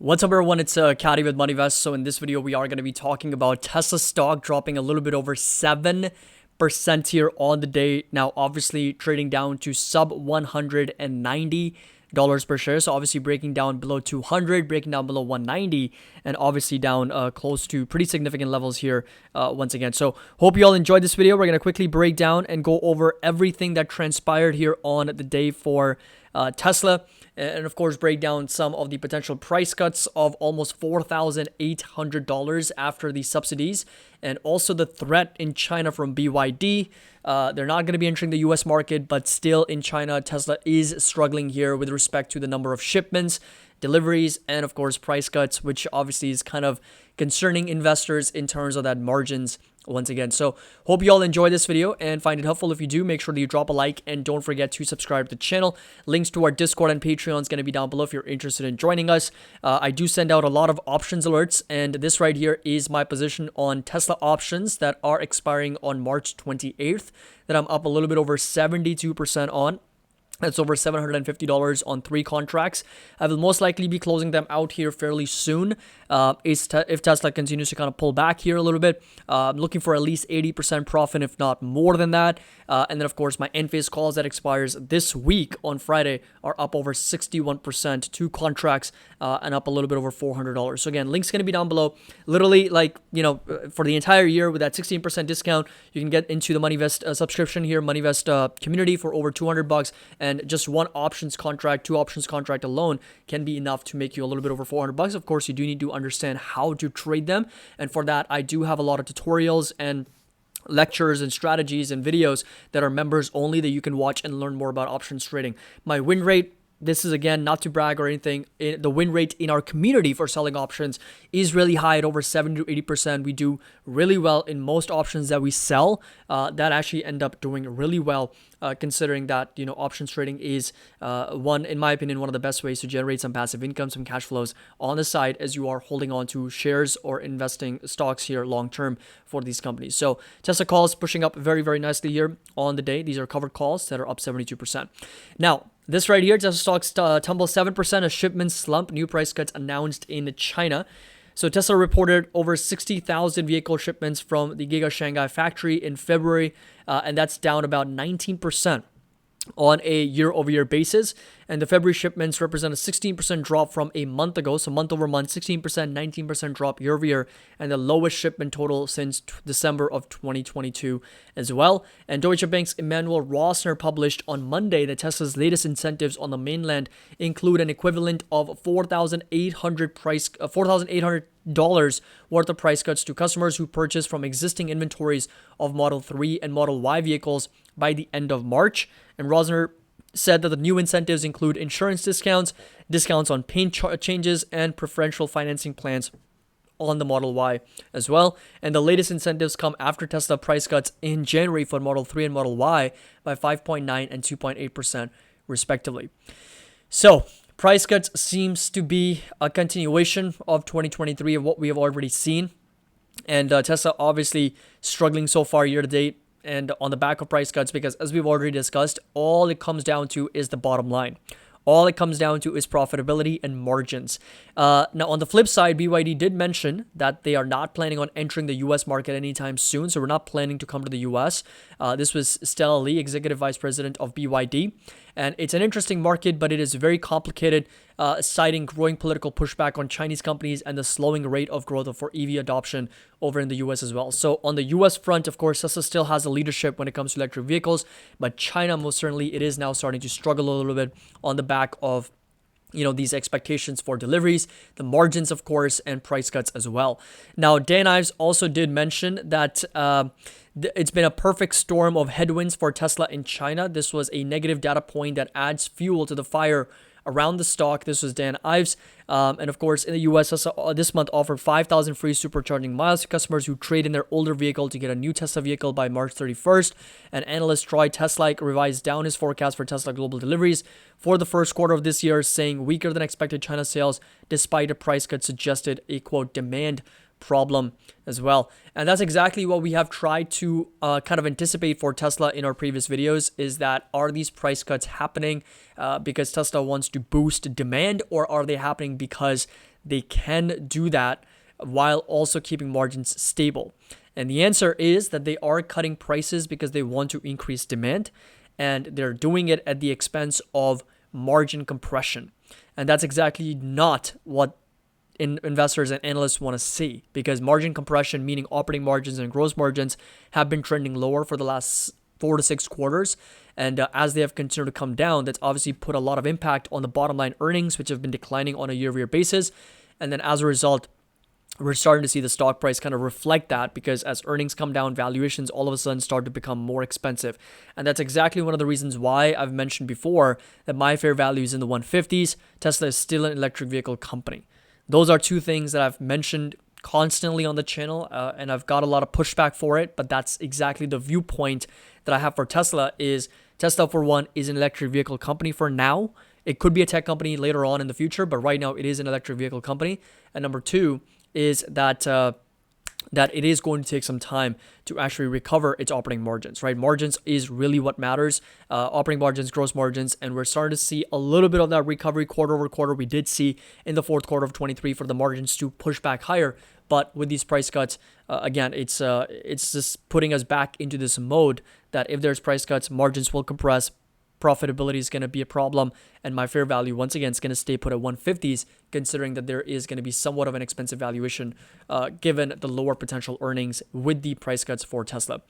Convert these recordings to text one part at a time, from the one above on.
What's up everyone, it's Caddy with MoneyVest. So in this video we are going to be talking about Tesla stock dropping a little bit over 7% here on the day. Now obviously trading down to sub $190 per share. So obviously breaking down below 200, breaking down below 190, and obviously down close to pretty significant levels here once again. So hope you all enjoyed this video. We're going to quickly break down and go over everything that transpired here on the day for Tesla, and of course break down some of the potential price cuts of almost $4,800 after the subsidies, and also the threat in China from BYD. They're not going to be entering the US market, but still in China, Tesla is struggling here with respect to the number of shipments, deliveries, and of course price cuts, which obviously is kind of concerning investors in terms of that margins once again. So hope you all enjoy this video and find it helpful. If you do, make sure that you drop a like and don't forget to subscribe to the channel. Links to our Discord and Patreon is going to be down below if you're interested in joining us. I do send out a lot of options alerts, and this right here is my position on Tesla options that are expiring on March 28th that I'm up a little bit over 72% on. That's over $750 on 3 contracts. I will most likely be closing them out here fairly soon if Tesla continues to kind of pull back here a little bit. I'm looking for at least 80% profit, if not more than that. And then, of course, my end-phase calls that expires this week on Friday are up over 61%, 2 contracts, and up a little bit over $400. So again, link's going to be down below. Literally, like, you know, for the entire year with that 16% discount, you can get into the MoneyVest subscription here, MoneyVest community for over $200. And just one options contract, 2 options contract alone can be enough to make you a little bit over $400. Of course, you do need to understand how to trade them. And for that, I do have a lot of tutorials and lectures and strategies and videos that are members only that you can watch and learn more about options trading. My win rate, this is again not to brag or anything, the win rate in our community for selling options is really high at over 70 to 80%. We do really well in most options that we sell that actually end up doing really well, considering that, you know, options trading is in my opinion, one of the best ways to generate some passive income, some cash flows on the side as you are holding on to shares or investing stocks here long term for these companies. So Tesla calls pushing up very, very nicely here on the day. These are covered calls that are up 72%. Now, this right here, Tesla stocks tumble 7%, a shipment slump, new price cuts announced in China. So Tesla reported over 60,000 vehicle shipments from the Giga Shanghai factory in February, and that's down about 19% on a year-over-year basis. And the February shipments represent a 16% drop from a month ago. So month over month, 16%, 19% drop year over year, and the lowest shipment total since December of 2022 as well. And Deutsche Bank's Emmanuel Rossner published on Monday that Tesla's latest incentives on the mainland include an equivalent of $4,800 worth of price cuts to customers who purchase from existing inventories of Model 3 and Model Y vehicles by the end of March. And Rosner said that the new incentives include insurance discounts, discounts on paint changes, and preferential financing plans on the Model Y as well. And the latest incentives come after Tesla price cuts in January for Model 3 and Model Y by 5.9 and 2.8% respectively. So price cuts seems to be a continuation of 2023 of what we have already seen. And Tesla obviously struggling so far year to date and on the back of price cuts, because as we've already discussed, all it comes down to is the bottom line. All it comes down to is profitability and margins. Now, on the flip side, BYD did mention that they are not planning on entering the U.S. market anytime soon, so we're not planning to come to the U.S. This was Stella Lee, Executive Vice President of BYD. And it's an interesting market, but it is very complicated, citing growing political pushback on Chinese companies and the slowing rate of growth for EV adoption over in the US as well. So on the US front, of course, Tesla still has the leadership when it comes to electric vehicles, but China, most certainly, it is now starting to struggle a little bit on the back of, you know, these expectations for deliveries, the margins, of course, and price cuts as well. Now, Dan Ives also did mention that it's been a perfect storm of headwinds for Tesla in China. This was a negative data point that adds fuel to the fire around the stock. This was Dan Ives. And of course, in the US, Tesla this month offered 5,000 free supercharging miles to customers who trade in their older vehicle to get a new Tesla vehicle by March 31st. And analyst Troy Teslike revised down his forecast for Tesla global deliveries for the first quarter of this year, saying weaker than expected China sales, despite a price cut suggested a, quote, demand problem as well. And that's exactly what we have tried to kind of anticipate for Tesla in our previous videos, is that are these price cuts happening because Tesla wants to boost demand, or are they happening because they can do that while also keeping margins stable? And the answer is that they are cutting prices because they want to increase demand, and they're doing it at the expense of margin compression. And that's exactly not what investors and analysts want to see, because margin compression, meaning operating margins and gross margins, have been trending lower for the last 4 to 6 quarters. And as they have continued to come down, that's obviously put a lot of impact on the bottom line earnings, which have been declining on a year-over-year basis. And then as a result, we're starting to see the stock price kind of reflect that, because as earnings come down, valuations all of a sudden start to become more expensive. And that's exactly one of the reasons why I've mentioned before that my fair value is in the 150s. Tesla is still an electric vehicle company. Those are two things that I've mentioned constantly on the channel, and I've got a lot of pushback for it, but that's exactly the viewpoint that I have for Tesla. Is Tesla, for one, is an electric vehicle company for now. It could be a tech company later on in the future, but right now it is an electric vehicle company. And number two is that that it is going to take some time to actually recover its operating margins, right? Margins is really what matters. Operating margins, gross margins, and we're starting to see a little bit of that recovery quarter over quarter. We did see in the fourth quarter of 23 for the margins to push back higher, but with these price cuts, again, it's just putting us back into this mode that if there's price cuts, margins will compress, profitability is going to be a problem, and my fair value once again is going to stay put at 150s, considering that there is going to be somewhat of an expensive valuation given the lower potential earnings with the price cuts for Tesla.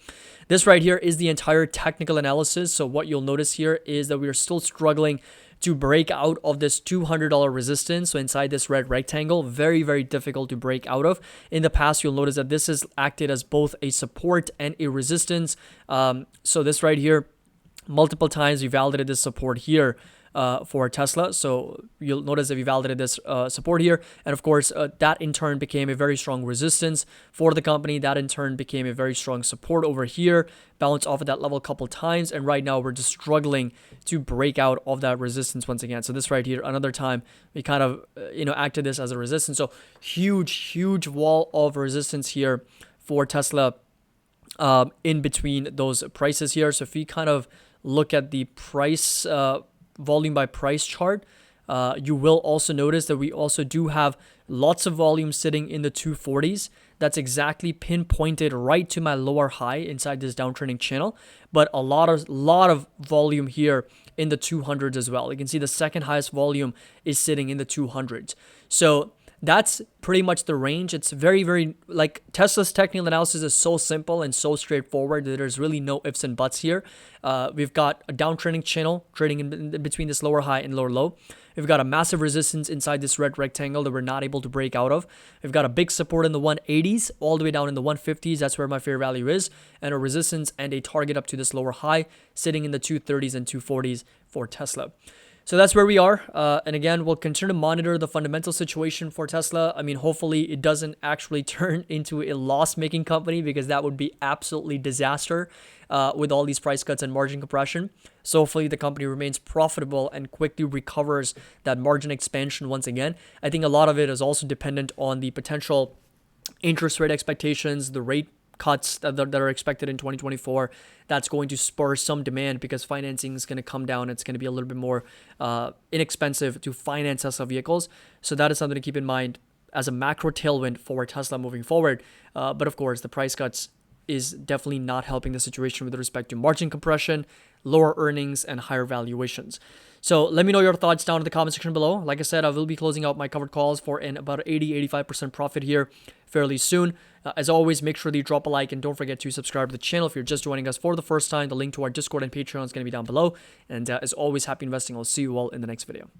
This right here is the entire technical analysis. So what you'll notice here is that we are still struggling to break out of this $200 resistance. So inside this red rectangle, very, very difficult to break out of. In the past, you'll notice that this has acted as both a support and a resistance. So this right here, multiple times we validated this support here for Tesla. So you'll notice that we validated this support here. And of course, that in turn became a very strong resistance for the company. That in turn became a very strong support over here, bounced off of that level a couple times. And right now we're just struggling to break out of that resistance once again. So this right here, another time we kind of, acted this as a resistance. So huge wall of resistance here for Tesla in between those prices here. So if we kind of look at the price volume by price chart, you will also notice that we also do have lots of volume sitting in the 240s. That's exactly pinpointed right to my lower high inside this downtrending channel, but a lot of volume here in the 200s as well. You can see the second highest volume is sitting in the 200s. So that's pretty much the range. It's very, very, like, Tesla's technical analysis is so simple and so straightforward that there's really no ifs and buts here. We've got a downtrending channel trading in between this lower high and lower low. We've got a massive resistance inside this red rectangle that we're not able to break out of. We've got a big support in the 180s all the way down in the 150s. That's where my fair value is. And a resistance and a target up to this lower high sitting in the 230s and 240s for Tesla. So that's where we are. And again, we'll continue to monitor the fundamental situation for Tesla. I mean, hopefully it doesn't actually turn into a loss-making company, because that would be absolutely disaster with all these price cuts and margin compression. So hopefully the company remains profitable and quickly recovers that margin expansion once again. I think a lot of it is also dependent on the potential interest rate expectations, the rate cuts that are expected in 2024. That's going to spur some demand, because financing is going to come down. It's going to be a little bit more inexpensive to finance Tesla vehicles. So that is something to keep in mind as a macro tailwind for Tesla moving forward. But of course, the price cuts is definitely not helping the situation with respect to margin compression, lower earnings, and higher valuations. So let me know your thoughts down in the comment section below. Like I said, I will be closing out my covered calls for about 80-85% profit here fairly soon. As always, make sure that you drop a like, and don't forget to subscribe to the channel if you're just joining us for the first time. The link to our Discord and Patreon is going to be down below. And as always, happy investing. I'll see you all in the next video.